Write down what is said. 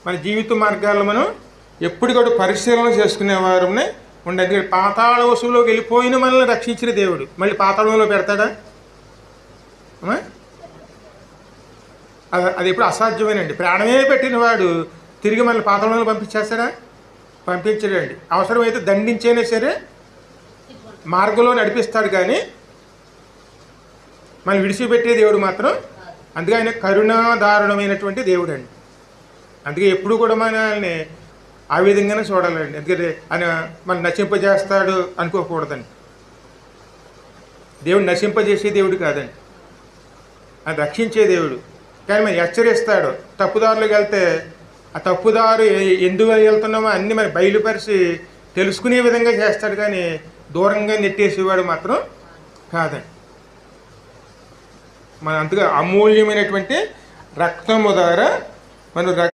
మన జీవిత మార్గాల్లో మనం ఎప్పటికప్పుడు పరిశీలన చేసుకునేవారిని ఉండండి. పాతాళ వస్తువులోకి వెళ్ళిపోయిన మనల్ని రక్షించిన దేవుడు మళ్ళీ పాతాళంలో పెడతాడా? అది ఎప్పుడు అసాధ్యమేనండి. ప్రాణమే పెట్టిన వాడు తిరిగి మనల్ని పాతాళంలో పంపించేస్తాడా? పంపించడండి. అవసరమైతే దండించైనా సరే మార్గంలో నడిపిస్తాడు, కానీ మనం విడిచిపెట్టే దేవుడు మాత్రం. అందుకే ఆయన కరుణాదారుణమైనటువంటి దేవుడు అండి. అందుకే ఎప్పుడు కూడా మనల్ని ఆ విధంగానే చూడాలండి. ఎందుకంటే ఆయన మనం నశింపజేస్తాడు అనుకోకూడదండి. దేవుడు నశింపజేసే దేవుడు కాదండి, ఆయన రక్షించే దేవుడు. కానీ మనం హెచ్చరిస్తాడు. తప్పుదారులోకి వెళ్తే ఆ తప్పుదారు ఎందుకు వెళ్తున్నామో అన్నీ మరి బయలుపరిచి తెలుసుకునే విధంగా చేస్తాడు, కానీ దూరంగా నెట్టేసేవాడు మాత్రం కాదండి. మన అంతగా అమూల్యమైనటువంటి రక్తము ద్వారా మనం